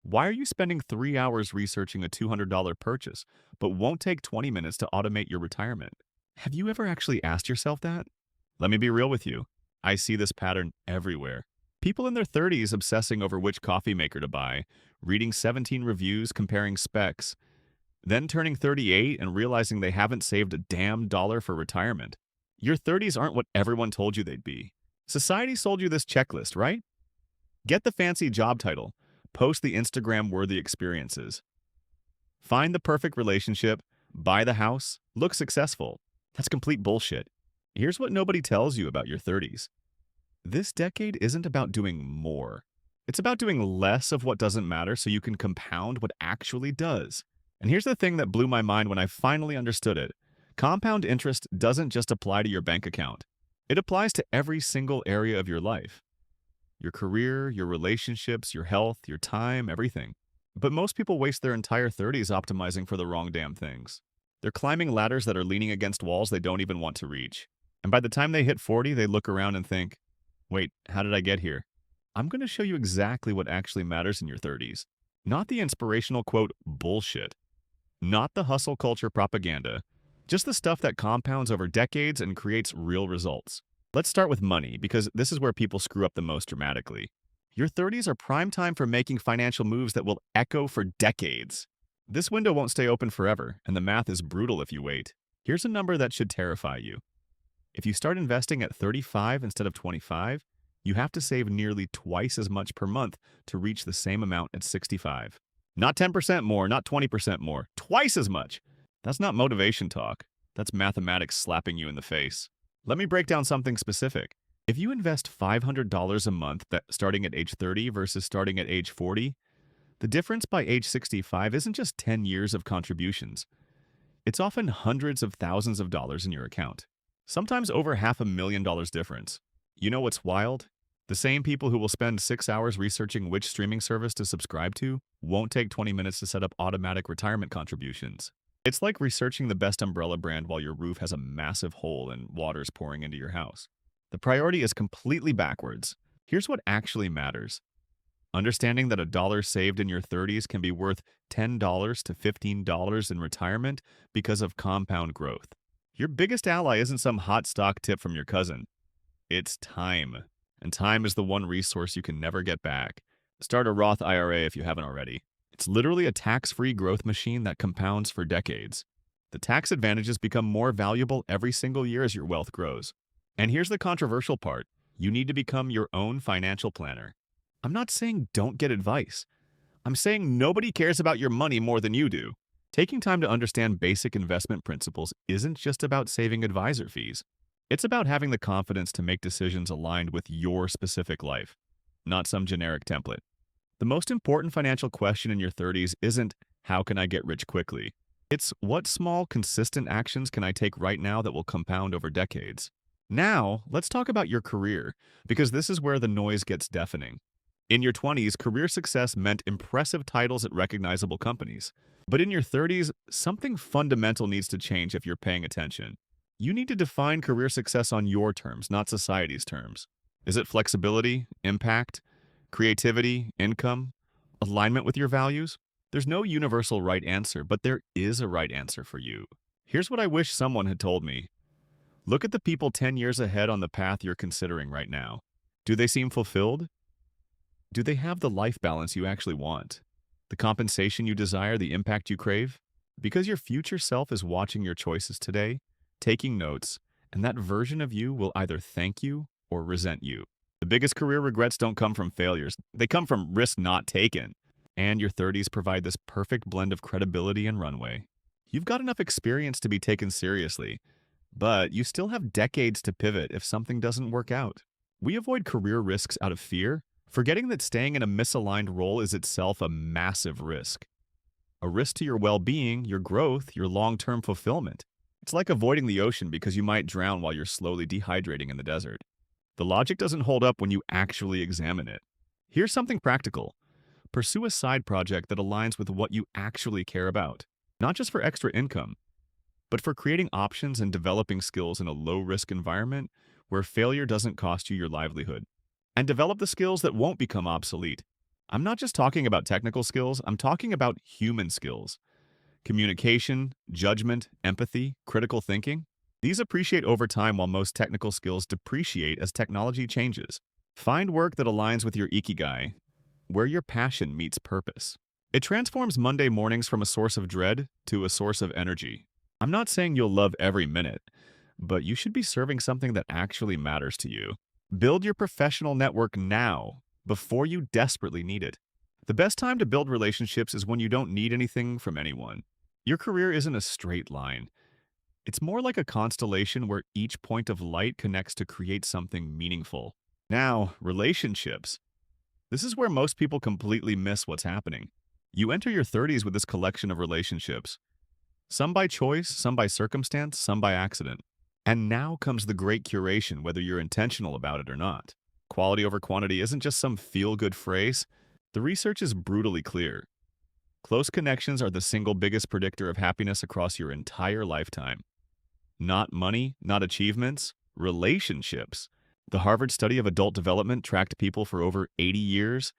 Why are you spending 3 hours researching a $200 purchase, but won't take 20 minutes to automate your retirement? Have you ever actually asked yourself that? Let me be real with you. I see this pattern everywhere. People in their 30s obsessing over which coffee maker to buy, reading 17 reviews comparing specs, then turning 38 and realizing they haven't saved a damn dollar for retirement. Your 30s aren't what everyone told you they'd be. Society sold you this checklist, right? Get the fancy job title, post the Instagram worthy experiences, find the perfect relationship, buy the house, look successful. That's complete bullshit. Here's what nobody tells you about your 30s. This decade isn't about doing more. It's about doing less of what doesn't matter so you can compound what actually does. And here's the thing that blew my mind when I finally understood it. Compound interest doesn't just apply to your bank account. It applies to every single area of your life. Your career, your relationships, your health, your time, everything. But most people waste their entire 30s optimizing for the wrong damn things. They're climbing ladders that are leaning against walls they don't even want to reach. And by the time they hit 40, they look around and think, wait, how did I get here? I'm going to show you exactly what actually matters in your 30s. Not the inspirational quote bullshit. Not the hustle culture propaganda. Just the stuff that compounds over decades and creates real results. Let's start with money, because this is where people screw up the most dramatically. Your 30s are prime time for making financial moves that will echo for decades. This window won't stay open forever, and the math is brutal if you wait. Here's a number that should terrify you. If you start investing at 35 instead of 25, you have to save nearly twice as much per month to reach the same amount at 65. Not 10% more, not 20% more, twice as much. That's not motivation talk. That's mathematics slapping you in the face. Let me break down something specific. If you invest $500 a month starting at age 30 versus starting at age 40, the difference by age 65 isn't just 10 years of contributions. It's often hundreds of thousands of dollars in your account. Sometimes over $500,000 difference. You know what's wild? The same people who will spend 6 hours researching which streaming service to subscribe to won't take 20 minutes to set up automatic retirement contributions. It's like researching the best umbrella brand while your roof has a massive hole and water's pouring into your house. The priority is completely backwards. Here's what actually matters. Understanding that a dollar saved in your 30s can be worth $10 to $15 in retirement because of compound growth. Your biggest ally isn't some hot stock tip from your cousin. It's time. And time is the one resource you can never get back. Start a Roth IRA if you haven't already. It's literally a tax-free growth machine that compounds for decades. The tax advantages become more valuable every single year as your wealth grows. And here's the controversial part. You need to become your own financial planner. I'm not saying don't get advice. I'm saying nobody cares about your money more than you do. Taking time to understand basic investment principles isn't just about saving advisor fees. It's about having the confidence to make decisions aligned with your specific life, not some generic template. The most important financial question in your 30s isn't, how can I get rich quickly? It's, what small, consistent actions can I take right now that will compound over decades? Now, let's talk about your career, because this is where the noise gets deafening. In your 20s, career success meant impressive titles at recognizable companies. But in your 30s, something fundamental needs to change if you're paying attention. You need to define career success on your terms, not society's terms. Is it flexibility, impact, creativity, income, alignment with your values? There's no universal right answer, but there is a right answer for you. Here's what I wish someone had told me. Look at the people 10 years ahead on the path you're considering right now. Do they seem fulfilled? Do they have the life balance you actually want? The compensation you desire, the impact you crave? Because your future self is watching your choices today, taking notes, and that version of you will either thank you or resent you. The biggest career regrets don't come from failures. They come from risk not taken. And your 30s provide this perfect blend of credibility and runway. You've got enough experience to be taken seriously, but you still have decades to pivot if something doesn't work out. We avoid career risks out of fear, forgetting that staying in a misaligned role is itself a massive risk. A risk to your well-being, your growth, your long-term fulfillment. It's like avoiding the ocean because you might drown while you're slowly dehydrating in the desert. The logic doesn't hold up when you actually examine it. Here's something practical. Pursue a side project that aligns with what you actually care about, not just for extra income, but for creating options and developing skills in a low-risk environment where failure doesn't cost you your livelihood. And develop the skills that won't become obsolete. I'm not just talking about technical skills, I'm talking about human skills. Communication, judgment, empathy, critical thinking. These appreciate over time while most technical skills depreciate as technology changes. Find work that aligns with your ikigai, where your passion meets purpose. It transforms Monday mornings from a source of dread to a source of energy. I'm not saying you'll love every minute, but you should be serving something that actually matters to you. Build your professional network now, before you desperately need it. The best time to build relationships is when you don't need anything from anyone. Your career isn't a straight line. It's more like a constellation where each point of light connects to create something meaningful. Now, relationships. This is where most people completely miss what's happening. You enter your 30s with this collection of relationships. Some by choice, some by circumstance, some by accident. And now comes the great curation, whether you're intentional about it or not. Quality over quantity isn't just some feel-good phrase. The research is brutally clear. Close connections are the single biggest predictor of happiness across your entire lifetime. Not money, not achievements, relationships. The Harvard study of adult development tracked people for over 80 years,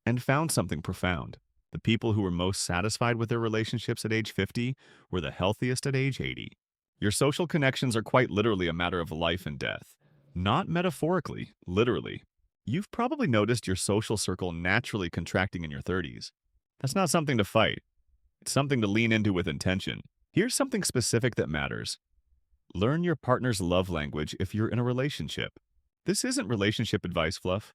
and found something profound. The people who were most satisfied with their relationships at age 50 were the healthiest at age 80. Your social connections are quite literally a matter of life and death. Not metaphorically, literally. You've probably noticed your social circle naturally contracting in your 30s. That's not something to fight. It's something to lean into with intention. Here's something specific that matters. Learn your partner's love language if you're in a relationship. This isn't relationship advice fluff.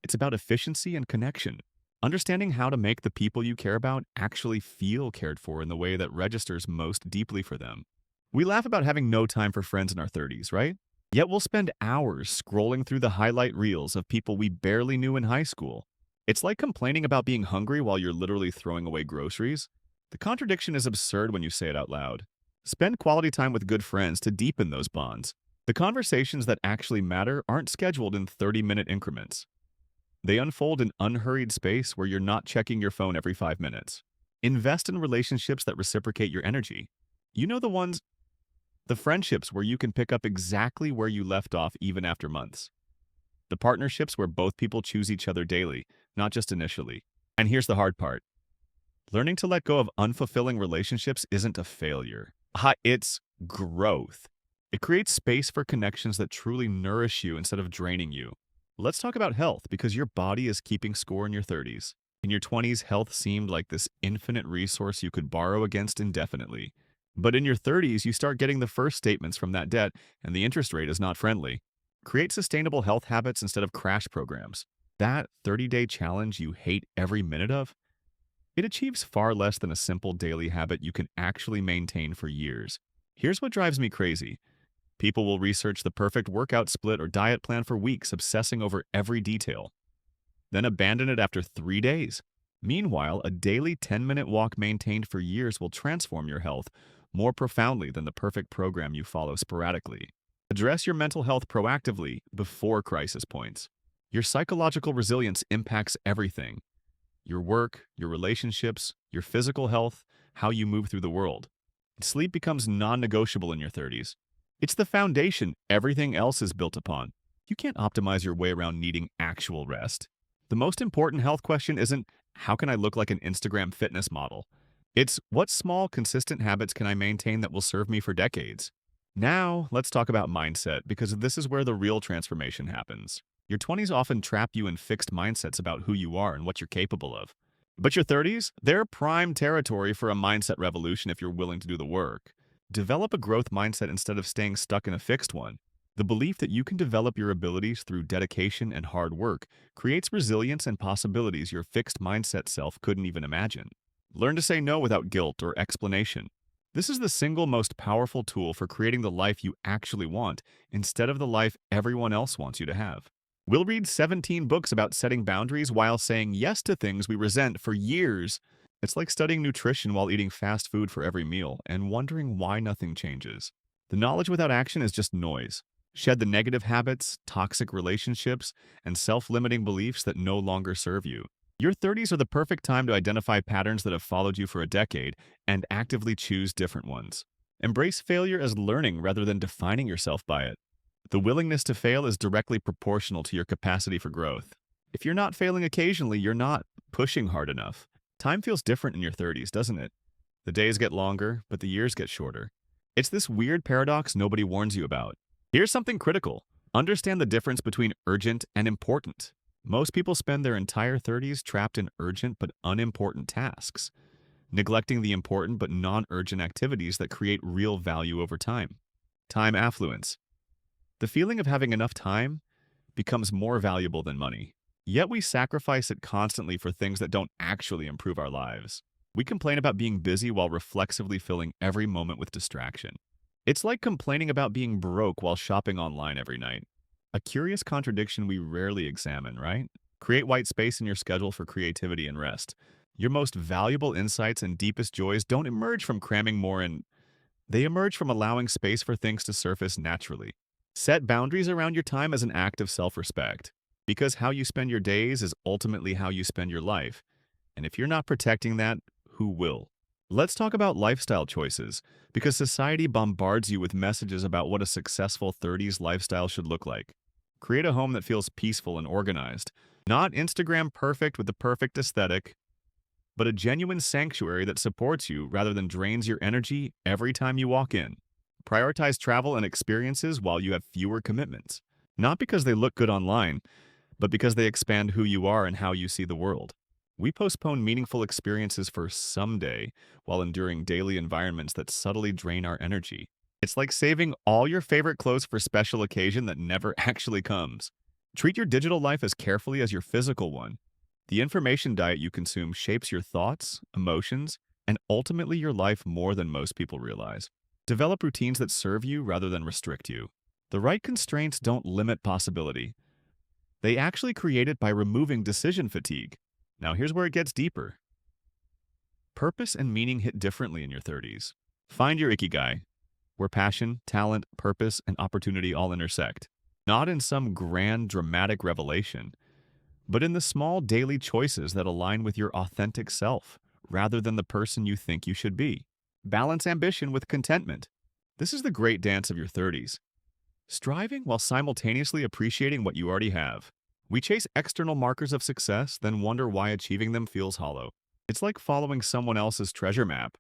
It's about efficiency and connection. Understanding how to make the people you care about actually feel cared for in the way that registers most deeply for them. We laugh about having no time for friends in our 30s, right? Yet we'll spend hours scrolling through the highlight reels of people we barely knew in high school. It's like complaining about being hungry while you're literally throwing away groceries. The contradiction is absurd when you say it out loud. Spend quality time with good friends to deepen those bonds. The conversations that actually matter aren't scheduled in 30-minute increments. They unfold in unhurried space where you're not checking your phone every 5 minutes. Invest in relationships that reciprocate your energy. You know the friendships where you can pick up exactly where you left off even after months. The partnerships where both people choose each other daily, not just initially. And here's the hard part. Learning to let go of unfulfilling relationships isn't a failure. It's growth. It creates space for connections that truly nourish you instead of draining you. Let's talk about health, because your body is keeping score in your 30s. In your 20s, health seemed like this infinite resource you could borrow against indefinitely. But in your 30s, you start getting the first statements from that debt, and the interest rate is not friendly. Create sustainable health habits instead of crash programs. That 30-day challenge you hate every minute of? It achieves far less than a simple daily habit you can actually maintain for years. Here's what drives me crazy. People will research the perfect workout split or diet plan for weeks, obsessing over every detail, then abandon it after 3 days. Meanwhile, a daily 10-minute walk maintained for years will transform your health more profoundly than the perfect program you follow sporadically. Address your mental health proactively before crisis points. Your psychological resilience impacts everything: your work, your relationships, your physical health, how you move through the world. Sleep becomes non-negotiable in your 30s. It's the foundation everything else is built upon. You can't optimize your way around needing actual rest. The most important health question isn't, how can I look like an Instagram fitness model? It's, what small, consistent habits can I maintain that will serve me for decades? Now, let's talk about mindset, because this is where the real transformation happens. Your 20s often trap you in fixed mindsets about who you are and what you're capable of. But your 30s, they're prime territory for a mindset revolution if you're willing to do the work. Develop a growth mindset instead of staying stuck in a fixed one. The belief that you can develop your abilities through dedication and hard work creates resilience and possibilities your fixed mindset self couldn't even imagine. Learn to say no without guilt or explanation. This is the single most powerful tool for creating the life you actually want instead of the life everyone else wants you to have. We'll read 17 books about setting boundaries while saying yes to things we resent for years. It's like studying nutrition while eating fast food for every meal and wondering why nothing changes. The knowledge without action is just noise. Shed the negative habits, toxic relationships, and self-limiting beliefs that no longer serve you. Your 30s are the perfect time to identify patterns that have followed you for a decade and actively choose different ones. Embrace failure as learning rather than defining yourself by it. The willingness to fail is directly proportional to your capacity for growth. If you're not failing occasionally, you're not pushing hard enough. Time feels different in your 30s, doesn't it? The days get longer, but the years get shorter. It's this weird paradox nobody warns you about. Here's something critical. Understand the difference between urgent and important. Most people spend their entire 30s trapped in urgent but unimportant tasks, neglecting the important but non-urgent activities that create real value over time. Time affluence. The feeling of having enough time becomes more valuable than money. Yet we sacrifice it constantly for things that don't actually improve our lives. We complain about being busy while reflexively filling every moment with distraction. It's like complaining about being broke while shopping online every night. A curious contradiction we rarely examine, right? Create white space in your schedule for creativity and rest. Your most valuable insights and deepest joys don't emerge from cramming more in. They emerge from allowing space for things to surface naturally. Set boundaries around your time as an act of self-respect, because how you spend your days is ultimately how you spend your life. And if you're not protecting that, who will? Let's talk about lifestyle choices, because society bombards you with messages about what a successful 30s lifestyle should look like. Create a home that feels peaceful and organized, not Instagram perfect with the perfect aesthetic, but a genuine sanctuary that supports you rather than drains your energy every time you walk in. Prioritize travel and experiences while you have fewer commitments, not because they look good online, but because they expand who you are and how you see the world. We postpone meaningful experiences for someday while enduring daily environments that subtly drain our energy. It's like saving all your favorite clothes for special occasion that never actually comes. Treat your digital life as carefully as your physical one. The information diet you consume shapes your thoughts, emotions, and ultimately your life more than most people realize. Develop routines that serve you rather than restrict you. The right constraints don't limit possibility. They actually create it by removing decision fatigue. Now here's where it gets deeper. Purpose and meaning hit differently in your 30s. Find your ikigai, where passion, talent, purpose, and opportunity all intersect. Not in some grand, dramatic revelation, but in the small daily choices that align with your authentic self, rather than the person you think you should be. Balance ambition with contentment. This is the great dance of your 30s. Striving while simultaneously appreciating what you already have. We chase external markers of success, then wonder why achieving them feels hollow. It's like following someone else's treasure map.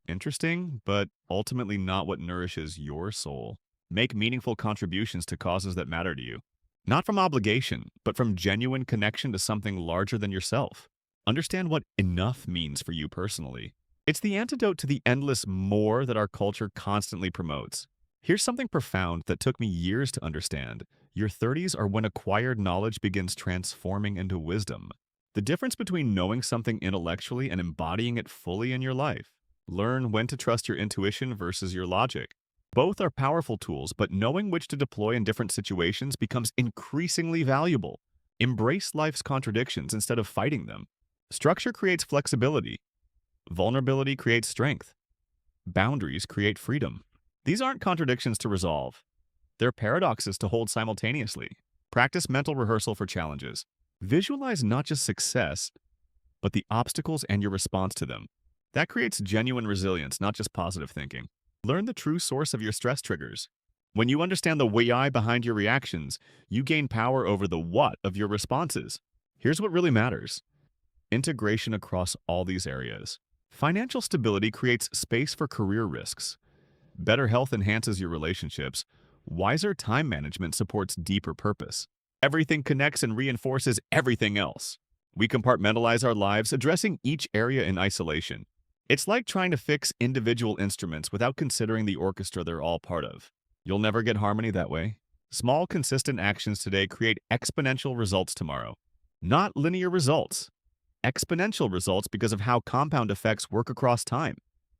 Interesting, but ultimately not what nourishes your soul. Make meaningful contributions to causes that matter to you. Not from obligation, but from genuine connection to something larger than yourself. Understand what enough means for you personally. It's the antidote to the endless more that our culture constantly promotes. Here's something profound that took me years to understand. Your 30s are when acquired knowledge begins transforming into wisdom. The difference between knowing something intellectually and embodying it fully in your life. Learn when to trust your intuition versus your logic. Both are powerful tools, but knowing which to deploy in different situations becomes increasingly valuable. Embrace life's contradictions instead of fighting them. Structure creates flexibility. Vulnerability creates strength. Boundaries create freedom. These aren't contradictions to resolve. They're paradoxes to hold simultaneously. Practice mental rehearsal for challenges. Visualize not just success, but the obstacles and your response to them. That creates genuine resilience, not just positive thinking. Learn the true source of your stress triggers. When you understand the why behind your reactions, you gain power over the what of your responses. Here's what really matters. Integration across all these areas. Financial stability creates space for career risks. Better health enhances your relationships. Wiser time management supports deeper purpose. Everything connects and reinforces everything else. We compartmentalize our lives, addressing each area in isolation. It's like trying to fix individual instruments without considering the orchestra they're all part of. You'll never get harmony that way. Small, consistent actions today create exponential results tomorrow. Not linear results. Exponential results because of how compound effects work across time.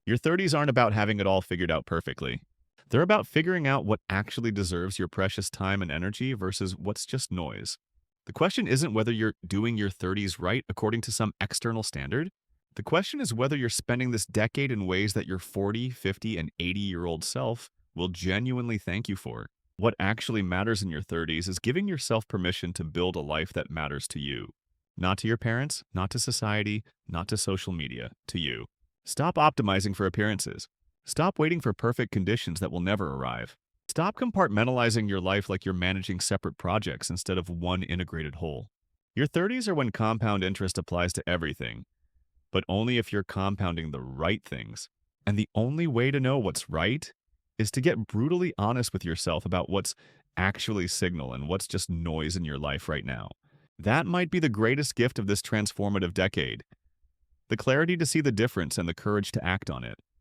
Your 30s aren't about having it all figured out perfectly. They're about figuring out what actually deserves your precious time and energy versus what's just noise. The question isn't whether you're doing your 30s right according to some external standard. The question is whether you're spending this decade in ways that your 40, 50, and 80-year-old self will genuinely thank you for. What actually matters in your 30s is giving yourself permission to build a life that matters to you. Not to your parents, not to society, not to social media, to you. Stop optimizing for appearances. Stop waiting for perfect conditions that will never arrive. Stop compartmentalizing your life like you're managing separate projects instead of one integrated whole. Your 30s are when compound interest applies to everything, but only if you're compounding the right things. And the only way to know what's right is to get brutally honest with yourself about what's actually signal and what's just noise in your life right now. That might be the greatest gift of this transformative decade, the clarity to see the difference and the courage to act on it.